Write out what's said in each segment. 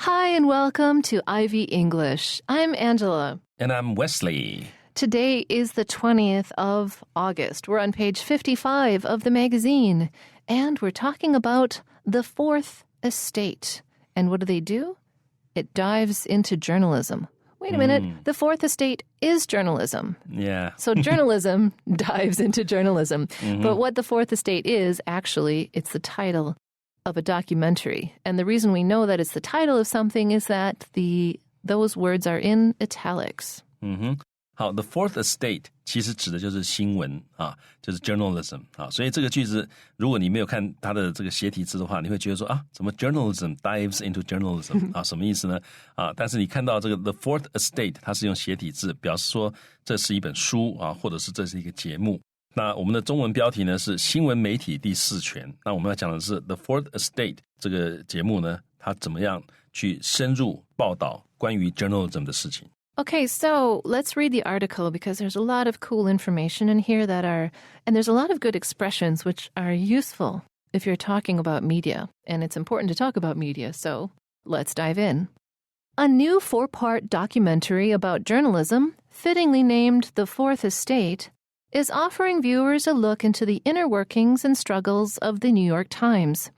Hi and welcome to Ivy English. I'm Angela. And I'm Wesley. Today is the 20th of August. We're on page 55 of the magazine, and we're talking about the Fourth Estate. And what do? It dives into journalism. Wait a minute, the Fourth Estate is journalism. Yeah. So journalism dives into journalism. But what the Fourth Estate is, actually, it's the title of a documentary. And the reason we know that it's the title of something is that those words are in italics. 好 ，The Fourth Estate 其实指的就是新闻啊，就是 journalism 啊，所以这个句子如果你没有看它的这个斜体字的话，你会觉得说啊，怎么 journalism dives into journalism 啊，什么意思呢？啊，但是你看到这个 The Fourth Estate 它是用斜体字，表示说这是一本书啊，或者是这是一个节目。那我们的中文标题呢是新闻媒体第四权，那我们要讲的是 The Fourth Estate 这个节目呢，它怎么样去深入报道关于 journalism 的事情。Okay, so let's read the article because there's a lot of cool information in here and there's a lot of good expressions which are useful if you're talking about media. And it's important to talk about media, so let's dive in. A new 4-part documentary about journalism, fittingly named The Fourth Estate, is offering viewers a look into the inner workings and struggles of the New York Times.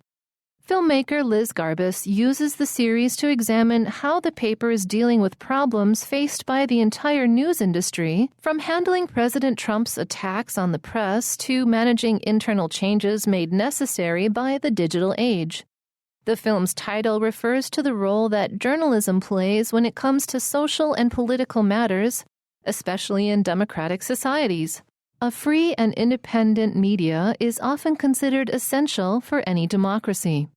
Filmmaker Liz Garbus uses the series to examine how the paper is dealing with problems faced by the entire news industry, from handling President Trump's attacks on the press to managing internal changes made necessary by the digital age. The film's title refers to the role that journalism plays when it comes to social and political matters, especially in democratic societies. A free and independent media is often considered essential for any democracy.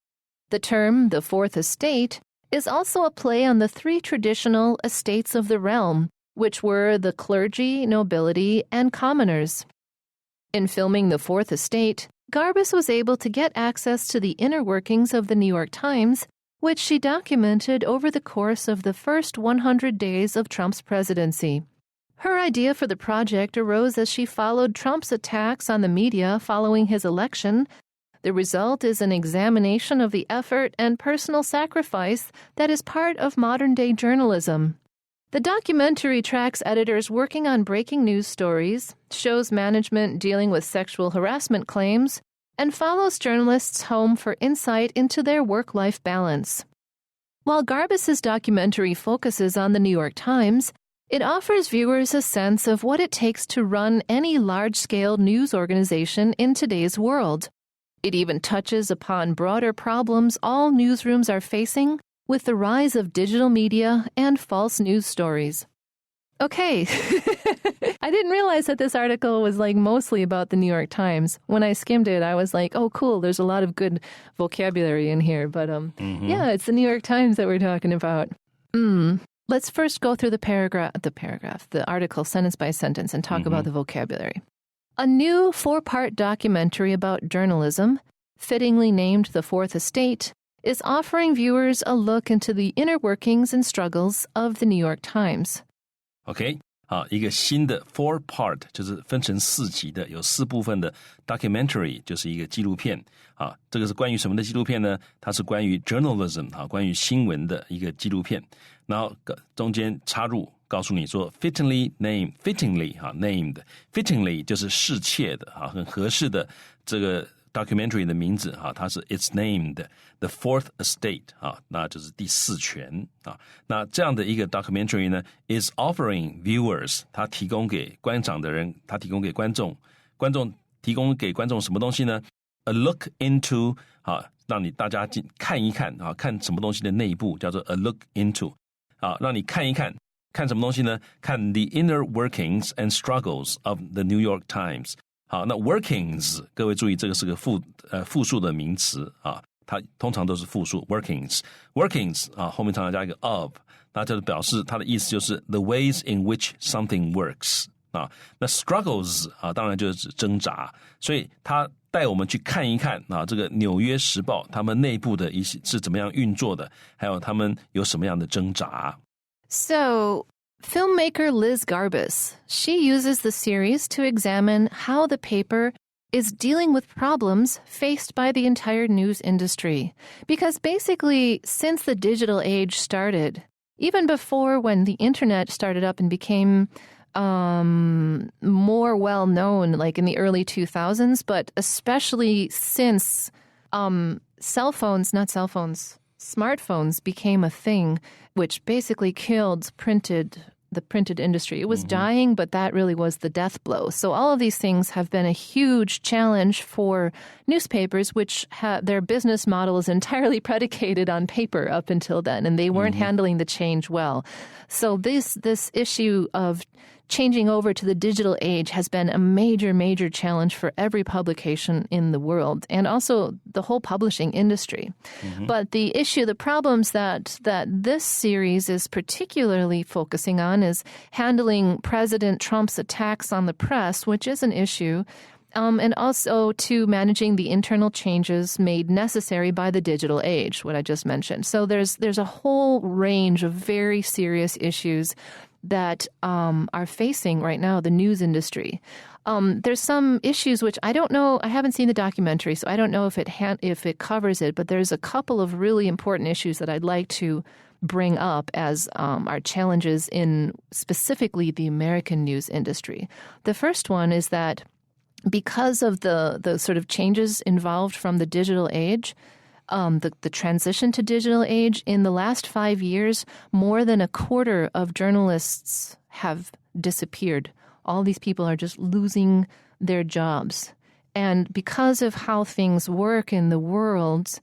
The term, the Fourth Estate, is also a play on the 3 traditional estates of the realm, which were the clergy, nobility, and commoners. In filming The Fourth Estate, Garbus was able to get access to the inner workings of the New York Times, which she documented over the course of the first 100 days of Trump's presidency. Her idea for the project arose as she followed Trump's attacks on the media following his election. The result is an examination of the effort and personal sacrifice that is part of modern-day journalism. The documentary tracks editors working on breaking news stories, shows management dealing with sexual harassment claims, and follows journalists home for insight into their work-life balance. While Garbus's documentary focuses on the New York Times, it offers viewers a sense of what it takes to run any large-scale news organization in today's world. It even touches upon broader problems all newsrooms are facing with the rise of digital media and false news stories. Okay, I didn't realize that this article was mostly about the New York Times. When I skimmed it, I was like, oh, cool, there's a lot of good vocabulary in here. But yeah, it's the New York Times that we're talking about. Let's first go through the article sentence by sentence and talk about the vocabulary. A new 4-part documentary about journalism, fittingly named The Fourth Estate, is offering viewers a look into the inner workings and struggles of the New York Times. OK， 好，一个新的 4-part 就是分成4集的，有4部分的 documentary 就是一个纪录片啊。这个是关于什么的纪录片呢？它是关于 journalism 啊，关于新闻的一个纪录片。然后中间插入告诉你说 fittingly named 就是适切的啊，很合适的这个 documentary 的名字啊，它是 it's named The Fourth Estate 啊，那就是第4权啊。那这样的一个 documentary 呢 is offering viewers， 它提供给观赏的人，它提供给观众提供给观众什么东西呢？ A look into 啊，让大家看一看啊，看什么东西的内部叫做 a look into 啊，让你看一看什么东西呢？看 the inner workings and struggles of the New York Times。好，那 workings 各位注意，这个是个复数的名词啊，它通常都是复数 workings 啊，后面常常加一个 of， 那就是表示它的意思就是 the ways in which something works 啊。那 struggles 啊，当然就是指挣扎，所以它带我们去看一看啊，这个纽约时报他们内部的一些是怎么样运作的，还有他们有什么样的挣扎。So, filmmaker Liz Garbus, she uses the series to examine how the paper is dealing with problems faced by the entire news industry. Because basically, since the digital age started, even before when the internet started up and became more well-known, like in the early 2000s, but especially since smartphones became a thing, which basically killed the printed industry. It was dying, but that really was the death blow. So all of these things have been a huge challenge for newspapers, which their business model is entirely predicated on paper up until then, and they weren't handling the change well. So this issue of changing over to the digital age has been a major, major challenge for every publication in the world and also the whole publishing industry. But the problems that this series is particularly focusing on is handling President Trump's attacks on the press, which is an issue, and also to managing the internal changes made necessary by the digital age, what I just mentioned. So there's a whole range of very serious issues that are facing right now the news industry. There's some issues which I don't know. I haven't seen the documentary, so I don't know if it covers it. But there's a couple of really important issues that I'd like to bring up as our challenges in specifically the American news industry. The first one is that because of the sort of changes involved from the digital age, the transition to digital age, in the last 5 years, more than a quarter of journalists have disappeared. All these people are just losing their jobs. And because of how things work in the world,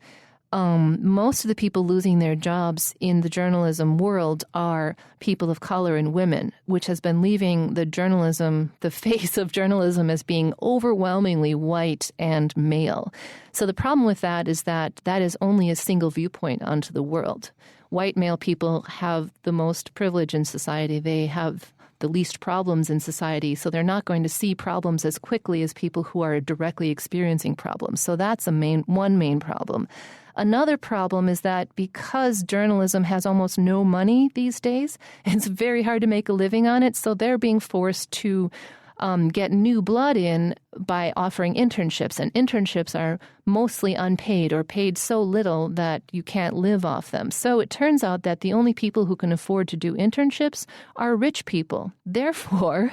most of the people losing their jobs in the journalism world are people of color and women, which has been leaving the face of journalism as being overwhelmingly white and male. So the problem with that is that is only a single viewpoint onto the world. White male people have the most privilege in society. They have the least problems in society, so they're not going to see problems as quickly as people who are directly experiencing problems. So that's one main problem. Another problem is that because journalism has almost no money these days, it's very hard to make a living on it, so they're being forced to get new blood in by offering internships, and internships are mostly unpaid or paid so little that you can't live off them. So it turns out that the only people who can afford to do internships are rich people. Therefore,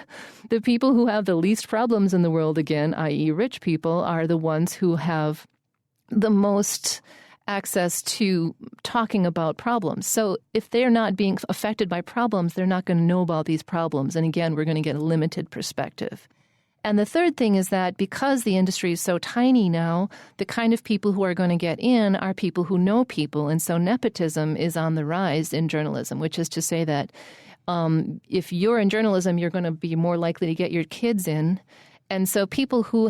the people who have the least problems in the world, again, i.e. rich people, are the ones who have the most access to talking about problems. So if they're not being affected by problems, they're not going to know about these problems. And again, we're going to get a limited perspective. And the third thing is that because the industry is so tiny now, the kind of people who are going to get in are people who know people. And so nepotism is on the rise in journalism, which is to say that if you're in journalism, you're going to be more likely to get your kids in. And so people who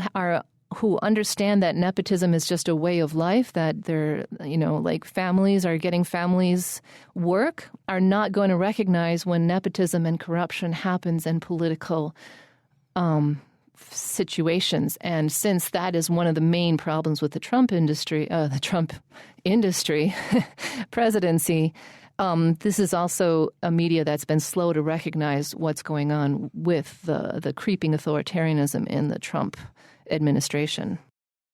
understand that nepotism is just a way of life, that they're, like families are getting families work, are not going to recognize when nepotism and corruption happens in political situations. And since that is one of the main problems with the Trump presidency, this is also a media that's been slow to recognize what's going on with the creeping authoritarianism in the Trump administration.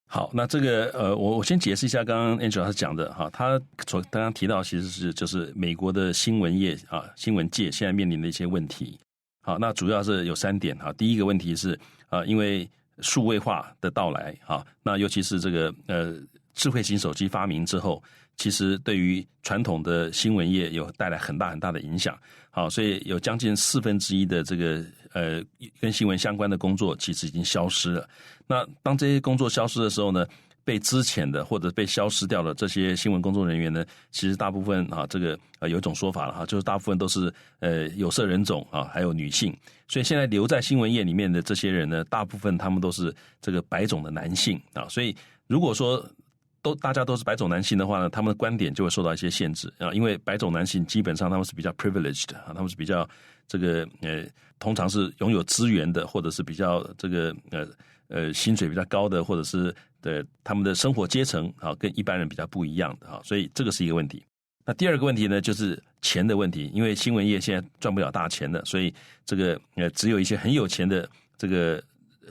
好，那这个我先解释一下刚刚 Angela 他讲的哈，他刚刚提到其实就是美国的新闻业新闻界现在面临的一些问题。好，那主要是有3点哈。第一个问题是因为数位化的到来那尤其是这个智慧型手机发明之后，其实对于传统的新闻业有带来很大很大的影响。好，所以有将近1/4的这个跟新闻相关的工作其实已经消失了。那当这些工作消失的时候呢，被资遣的或者被消失掉的这些新闻工作人员呢，其实大部分这个有一种说法了就是大部分都是有色人种还有女性。所以现在留在新闻业里面的这些人呢，大部分他们都是这个白种的男性所以如果说大家都是白种男性的话呢，他们的观点就会受到一些限制因为白种男性基本上他们是比较 privileged 他们是比较这个通常是拥有资源的，或者是比较这个薪水比较高的，或者是他们的生活阶层跟一般人比较不一样的所以这个是一个问题。那第二个问题呢，就是钱的问题，因为新闻业现在赚不了大钱的，所以这个只有一些很有钱的这个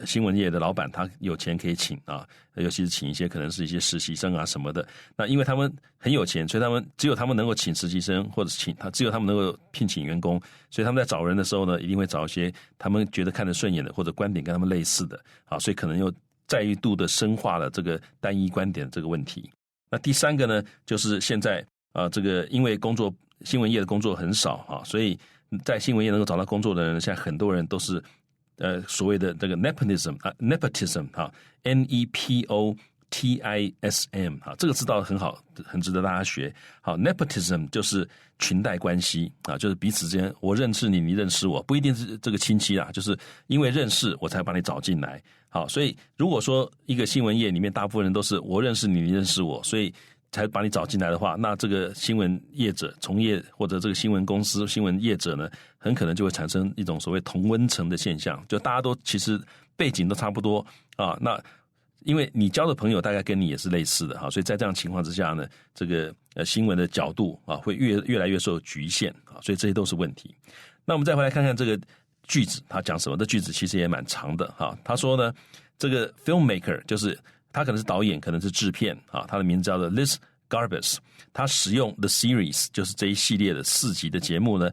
新闻业的老板他有钱可以请啊，尤其是请一些可能是一些实习生啊什么的。那因为他们很有钱，所以只有他们能够请实习生，或者只有他们能够聘请员工，所以他们在找人的时候呢，一定会找一些他们觉得看得顺眼的，或者观点跟他们类似的啊，所以可能又再度的深化了这个单一观点这个问题。那第三个呢，就是现在这个因为新闻业的工作很少啊，所以在新闻业能够找到工作的人，现在很多人都是所谓的这个 Nepotism Nepotism Nepotism 这个知道很好，很值得大家学。好 ，Nepotism 就是裙带关系啊，就是彼此之间我认识你，你认识我，不一定是这个亲戚啦，就是因为认识我才把你找进来。好，所以如果说一个新闻业里面大部分人都是我认识你，你认识我，所以才把你找进来的话，那这个新闻业者从业或者这个新闻公司新闻业者呢，很可能就会产生一种所谓同温层的现象，就大家都其实背景都差不多啊，那因为你交的朋友大概跟你也是类似的哈，所以在这样情况之下呢，这个新闻的角度啊会越来越受局限啊，所以这些都是问题。那我们再回来看看这个句子，他讲什么？这句子其实也蛮长的哈。他说呢，这个 filmmaker 就是他可能是导演，可能是制片啊，他的名字叫做 Liz Garbus， 他使用 the series 就是这一系列的4集的节目呢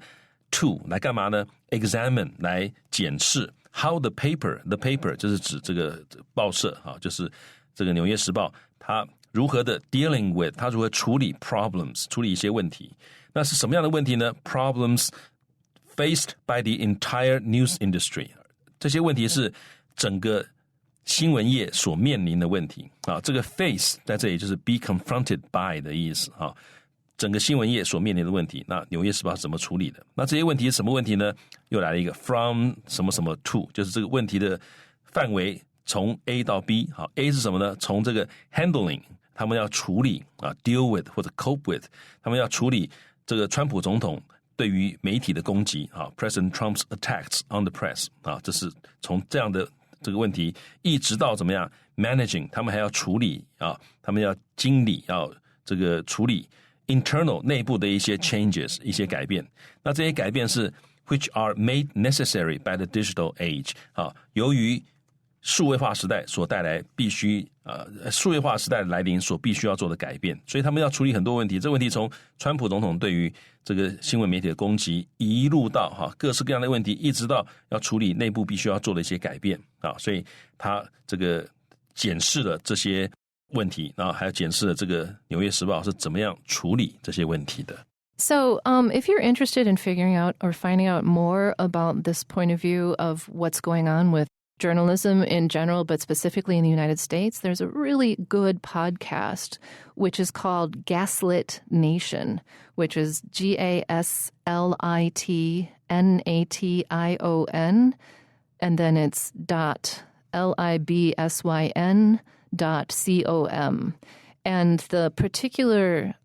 to 来干嘛呢 ？examine 来检视 how the paper 就是指这个报社啊，就是这个《纽约时报》，它如何的 dealing with 它如何处理 problems 处理一些问题。那是什么样的问题呢 ？Problems faced by the entire news industry， 这些问题是整个新闻业所面临的问题啊，这个 face 在这里就是 be confronted by 的意思啊，整个新闻业所面临的问题，那纽约时报是怎么处理的？那这些问题是什么问题呢？又来了一个 from 什么什么 to， 就是这个问题的范围从 A 到 B， 好 ，A 是什么呢？从这个 handling， 他们要处理啊 ，deal with 或者 cope with， 他们要处理这个川普总统对于媒体的攻击啊 ，President Trump's attacks on the press 啊，这是从这样的这个问题一直到怎么样 managing， 他们还要处理啊，他们要经理，要这个处理 internal 内部的一些 changes 一些改变。那这些改变是 which are made necessary by the digital age 啊，由于数位化时代所带来数位化时代的来临所必须要做的改变，所以他们要处理很多问题。这个问题从川普总统对于这个新闻媒体的攻击，一路到各式各样的问题，一直到要处理内部必须要做的一些改变啊，所以他这个检视了这些问题，然后还有检视了这个《纽约时报》是怎么样处理这些问题的。So if you're interested in figuring out or finding out more about this point of view of what's going on with journalism in general, but specifically in the United States, there's a really good podcast, which is called Gaslit Nation, which is GASLITNATION, and then it's .LIBSYN.com. And the particular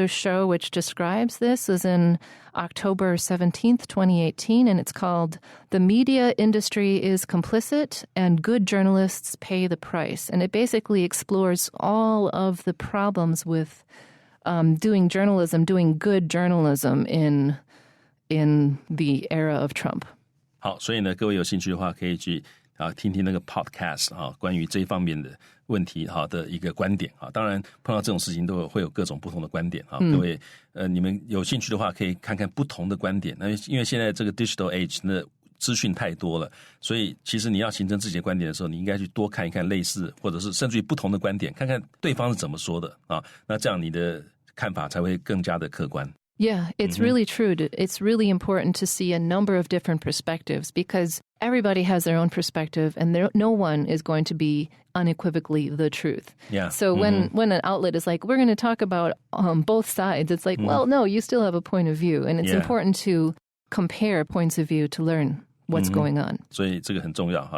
show which describes this is in October 17th, 2018, and it's called The Media Industry is Complicit and Good Journalists Pay the Price. And it basically explores all of the problems with doing good journalism in the era of Trump. 好，所以呢，各位有兴趣的话，可以去听听那个 podcast 关于这一方面的问题的一个观点啊。当然碰到这种事情会有各种不同的观点啊。各位你们有兴趣的话，可以看看不同的观点。那因为现在这个 digital age 的资讯太多了，所以其实你要形成自己的观点的时候，你应该去多看一看类似或者是甚至于不同的观点，看看对方是怎么说的啊。那这样你的看法才会更加的客观。Yeah, it's really true. It's really important to see a number of different perspectives because everybody has their own perspective and no one is going to be unequivocally the truth. Yeah. So when an outlet is like, we're going to talk about both sides, it's like, well, no, you still have a point of view. And it's important to compare points of view to learn what's going on. 所以这个很重要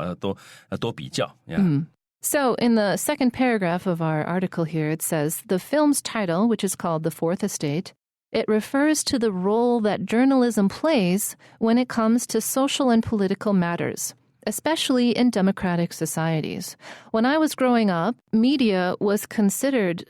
要多比较。Yeah. So in the second paragraph of our article here, it says, the film's title, which is called The Fourth Estate, it refers to the role that journalism plays when it comes to social and political matters, especially in democratic societies. When I was growing up, media was considered,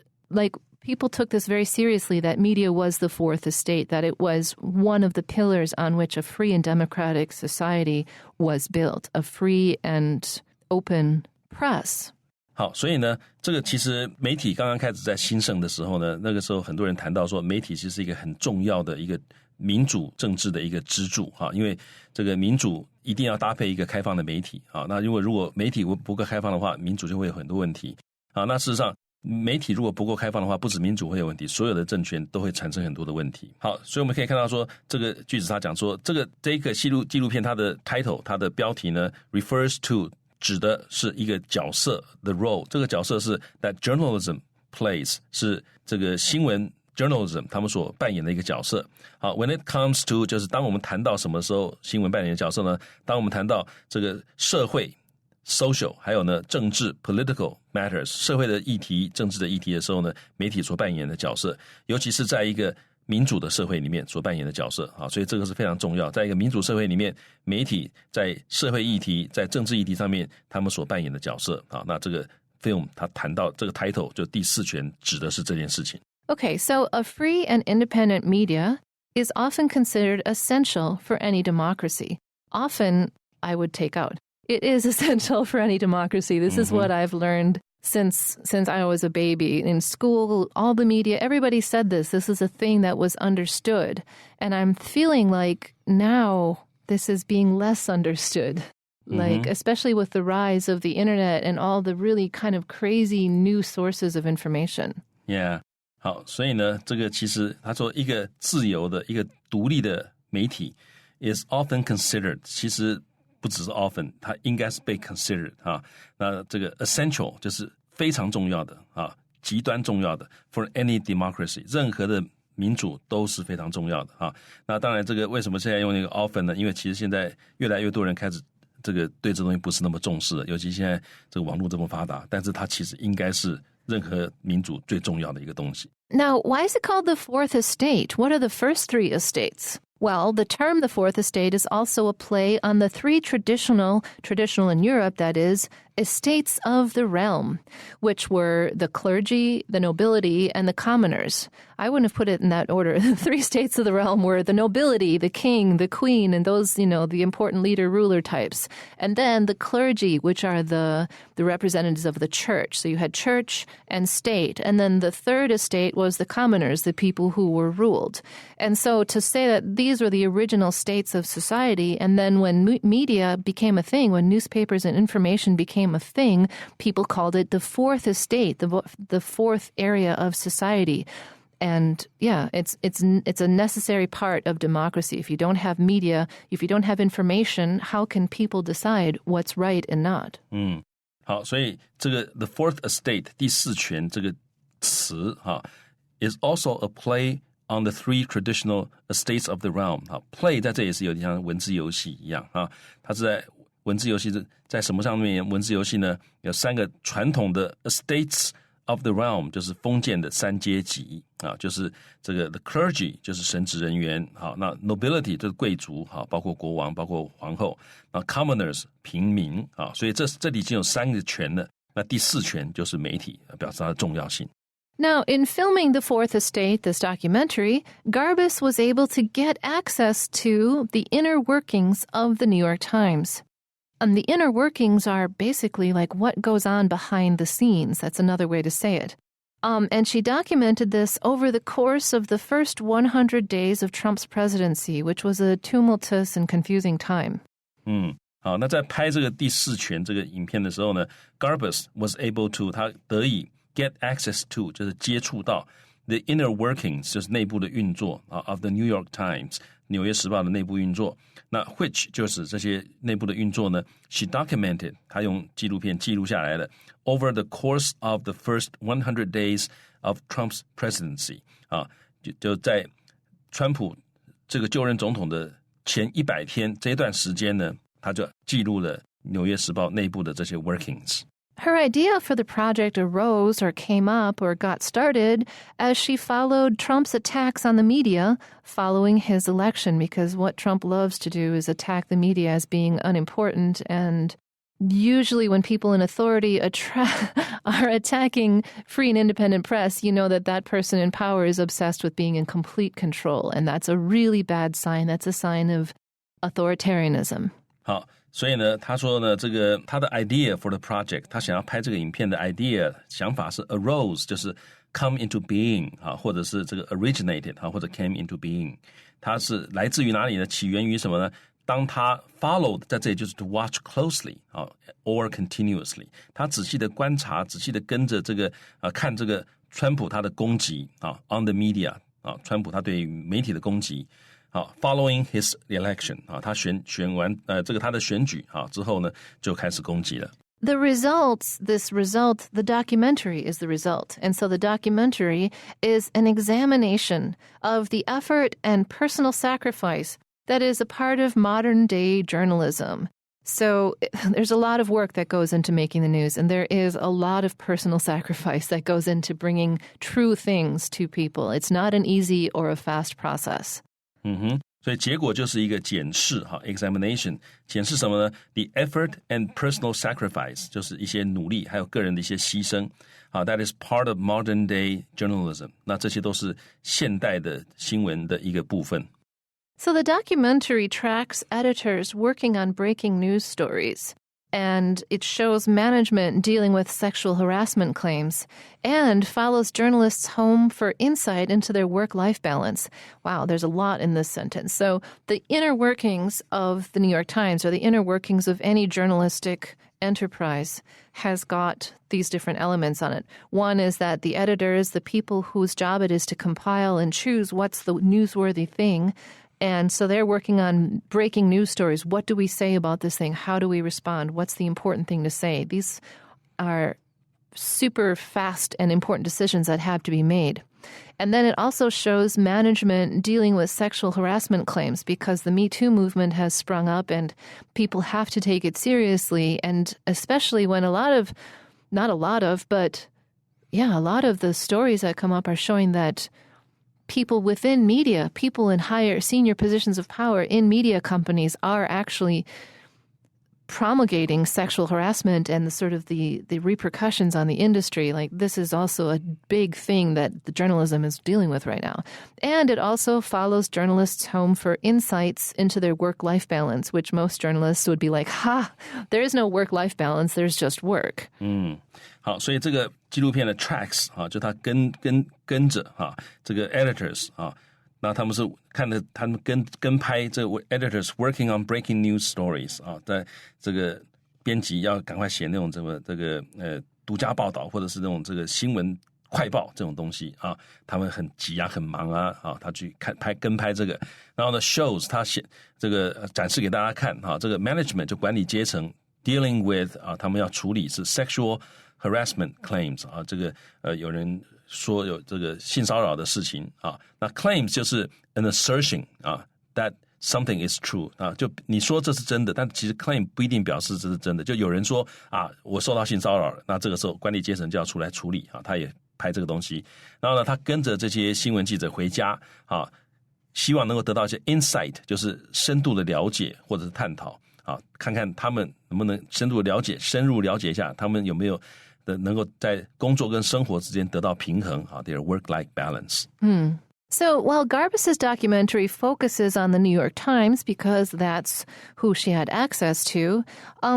people took this very seriously, that media was the fourth estate, that it was one of the pillars on which a free and democratic society was built, a free and open press. 好，所以呢，这个其实媒体刚刚开始在兴盛的时候呢，那个时候很多人谈到说，媒体其实是一个很重要的一个民主政治的一个支柱哈，因为这个民主一定要搭配一个开放的媒体啊。那如果媒体不够开放的话，民主就会有很多问题啊。那事实上，媒体如果不够开放的话，不止民主会有问题，所有的政权都会产生很多的问题。好，所以我们可以看到说，这个句子他讲说，这个纪录片它的 title 它的标题呢 refers to 指的是一个角色 the role， 这个角色是 that journalism plays， 是这个新闻 journalism 他们所扮演的一个角色。好 when it comes to 就是当我们谈到什么时候新闻扮演的角色呢？当我们谈到这个社会 social 还有呢政治 political matters 社会的议题政治的议题的时候呢，媒体所扮演的角色，尤其是在一个民主的社会里面所扮演的角色啊，所以这个是非常重要。在一个民主社会里面，媒体在社会议题、在政治议题上面，他们所扮演的角色啊，那这个 film 他谈到这个 title 就第四权指的是这件事情。Okay, so a free and independent media is often considered essential for any democracy. Often, I would take out. It is essential for any democracy. This is what I've learned since I was a baby. In school, all the media, everybody said this. This is a thing that was understood. And I'm feeling like now this is being less understood. Like, especially with the rise of the internet and all the really kind of crazy new sources of information. Yeah. 好，所以呢，这个其实他说一个自由的、一个独立的媒体 is often considered， 其实不只是 often， 它应该是被 considered 啊。那这个 essential 就是非常重要的啊，极端重要的 for any democracy， 任何的民主都是非常重要的啊。那当然，这个为什么现在用那个 often 呢？因为其实现在越来越多人开始这个对这东西不是那么重视了，尤其现在这个网络这么发达，但是它其实应该是任何民主最重要的一个东西。Now, why is it called the Fourth Estate? What are the first three estates? Well, the term the Fourth Estate is also a play on the three traditional in Europe, that is, estates of the realm, which were the clergy, the nobility, and the commoners. I wouldn't have put it in that order. The three states of the realm were the nobility, the king, the queen, and those, the important leader-ruler types. And then the clergy, which are the representatives of the church. So you had church and state. And then the third estate was the commoners, the people who were ruled. And so to say that these were the original states of society, and then when media became a thing, when newspapers and information became a thing, people called it the Fourth Estate, the fourth area of society. And yeah, it's a necessary part of democracy. If you don't have media, if you don't have information, how can people decide what's right and not? 好，所以这个 the Fourth Estate 第四权这个词哈 is also a play on the three traditional estates of the realm. 好 ，play 在这里是有点像文字游戏一样啊，它是在文字游戏在什么上面？文字游戏呢，有三个传统的 estates of the realm， 就是封建的三阶级啊，就是这个 the clergy 就是神职人员，好，那 nobility 就是贵族，好，包括国王，包括皇后，那 commoners 平民啊，所以这里已经有三个权了，那第四权就是媒体，表示它的重要性。Now, in filming The Fourth Estate, this documentary, Garbus was able to get access to the inner workings of the New York Times. And the inner workings are basically like what goes on behind the scenes. That's another way to say it. And she documented this over the course of the first 100 days of Trump's presidency, which was a tumultuous and confusing time. 好，那在拍这个第四权这个影片的时候呢 ，Garbus was able to 他得以 get access to 就是接触到 the inner workings 就是内部的运作啊 of the New York Times 纽约时报的内部运作。那 which 就是这些内部的运作呢 ，she documented 她用纪录片记录下来了 over the course of the first 100 days of Trump's presidency 啊，就在川普这个就任总统的前100天这段时间呢，她就记录了纽约时报内部的这些 workings。Her idea for the project arose or came up or got started as she followed Trump's attacks on the media following his election, because what Trump loves to do is attack the media as being unimportant. And usually when people in authority are attacking free and independent press, you know that person in power is obsessed with being in complete control. And that's a really bad sign. That's a sign of authoritarianism. 好，所以呢，他说呢，这个他的 idea for the project， 他想要拍这个影片的 idea 想法是 arose， 就是 come into being 啊，或者是这个 originated 啊，或者 came into being， 它是来自于哪里呢？起源于什么呢？当他 followed 在这里就是 to watch closely 啊 or continuously， 他仔细的观察，仔细的跟着这个看这个川普他的攻击啊 on the media 啊，川普他对媒体的攻击。好 ，following his election 啊，他选完这个他的选举啊之后呢，就开始攻击了。The documentary is the result. And so the documentary is an examination of the effort and personal sacrifice that is a part of modern-day journalism. So there's a lot of work that goes into making the news, and there is a lot of personal sacrifice that goes into bringing true things to people. It's not an easy or a fast process. 所以结果就是一个检视哈 examination， 检视什么呢？ The effort and personal sacrifice， 就是一些努力还有个人的一些牺牲。That is part of modern day journalism。 那这些都是现代的新闻的一个部分。So the documentary tracks editors working on breaking news stories. And it shows management dealing with sexual harassment claims and follows journalists home for insight into their work-life balance. Wow, there's a lot in this sentence. So the inner workings of the New York Times or the inner workings of any journalistic enterprise has got these different elements on it. One is that the editors, the people whose job it is to compile and choose what's the newsworthy thing, and so they're working on breaking news stories. What do we say about this thing? How do we respond? What's the important thing to say? These are super fast and important decisions that have to be made. And then it also shows management dealing with sexual harassment claims because the Me Too movement has sprung up and people have to take it seriously. And especially when a lot of the stories that come up are showing that people within media, people in higher senior positions of power in media companies are actually promulgating sexual harassment and the repercussions on the industry. Like this is also a big thing that the journalism is dealing with right now. And it also follows journalists home for insights into their work-life balance, which most journalists would be like, there is no work-life balance, there's just work. 好，所以这个纪录片的 tracks 啊，就他跟着啊，这个 editors 啊，那他们是看着他们跟拍这个 editors working on breaking news stories 啊，在这个编辑要赶快写那种这个独家报道或者是那种这个新闻快报这种东西啊，他们很急啊，很忙啊，他去跟拍这个，然后呢 shows 他这个展示给大家看啊，这个 management 就管理阶层 dealing with 啊，他们要处理是 sexual harassment claims 啊，这个有人说有这个性骚扰的事情啊，那 claims 就是 an assertion 啊 that something is true 啊，就你说这是真的，但其实 claim 不一定表示这是真的，就有人说啊，我受到性骚扰了，那这个时候管理阶层就要出来处理啊，他也拍这个东西，然后呢，他跟着这些新闻记者回家啊，希望能够得到一些 insight， 就是深度的了解或者是探讨啊，看看他们能不能深入了解一下，他们有没有能够在工作跟生活之间得到平衡啊 their work-life balance. So while Garbus's documentary focuses on the New York Times because that's who she had access to,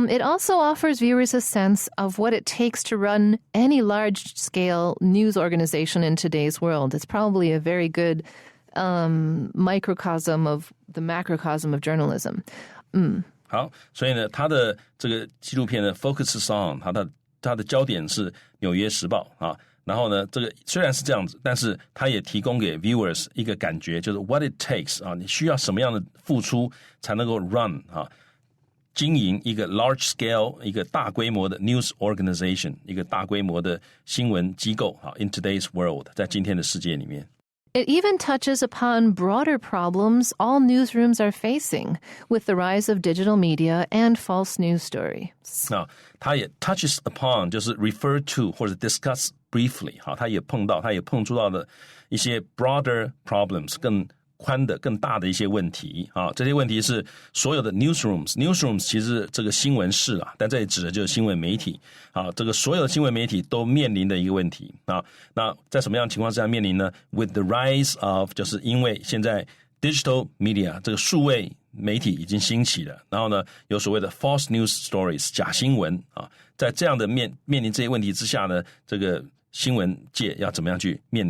it also offers viewers a sense of what it takes to run any large-scale news organization in today's world. It's probably a very good microcosm of the macrocosm of journalism. 好，所以呢，他的这个纪录片呢 focuses on 它的焦点是纽约时报啊，然后呢，这个虽然是这样子，但是它也提供给 viewers 一个感觉，就是 what it takes 啊，你需要什么样的付出才能够 run 啊，经营一个 large scale 一个大规模的 news organization 一个大规模的新闻机构啊 in today's world 在今天的世界里面。It even touches upon broader problems all newsrooms are facing with the rise of digital media and false news stories. 那它也 touches upon 就是 refer to 或者 discuss briefly 好，它也碰触到的一些 broader problems 更宽的更大的一些问题啊，这些问题是所有的 newsrooms 其实这个新闻室啦，但这里指的就是新闻媒体啊，这个所有的新闻媒体都面临的一个问题啊。那在什么样的情况之下面临呢 ？With the rise of 就是因为现在 digital media 这个数位媒体已经兴起了，然后呢，有所谓的 false news stories 假新闻啊，在这样的面临这些问题之下呢，这个新闻界要怎么样去面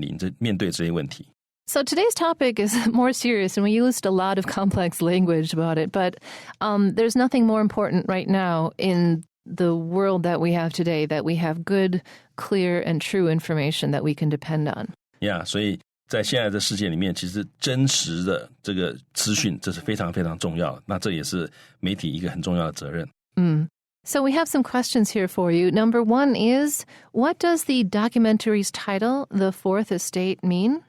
对这些问题？ So today's topic is more serious, and we used a lot of complex language about it, but there's nothing more important right now in the world that we have today, that we have good, clear, and true information that we can depend on. Yeah, 所以在现在的世界里面，其实真实的这个资讯，这是非常非常重要的。那这也是媒体一个很重要的责任。So we have some questions here for you. Number one is, what does the documentary's title, The Fourth Estate, mean?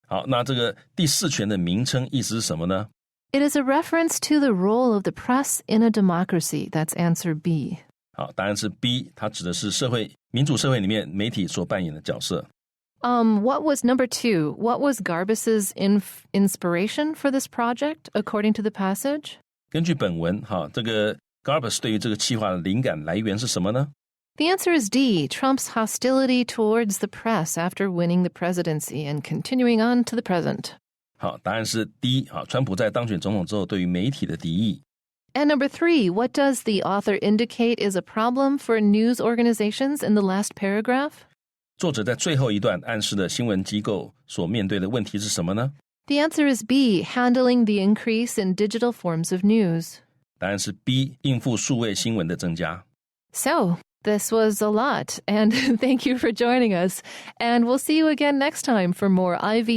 好，那这个第四权的名称意思是什么呢？ It is a reference to the role of the press in a democracy. That's answer B. 好，答案是 B， 它指的是民主社会里面媒体所扮演的角色。What was number two? What was Garbus's inspiration for this project, according to the passage? 根据本文，这个 Garbus 对于这个企划的灵感来源是什么呢？ The answer is D, Trump's hostility towards the press after winning the presidency and continuing on to the present. 好，答案是 D， 川普在当选总统之后对于媒体的敌意。And number three, what does the author indicate is a problem for news organizations in the last paragraph? 作者在最后一段暗示的新闻机构所面对的问题是什么呢？ The answer is B, handling the increase in digital forms of news. 答案是 B， 应付数位新闻的增加。So, this was a lot, and thank you for joining us. And we'll see you again next time for more IV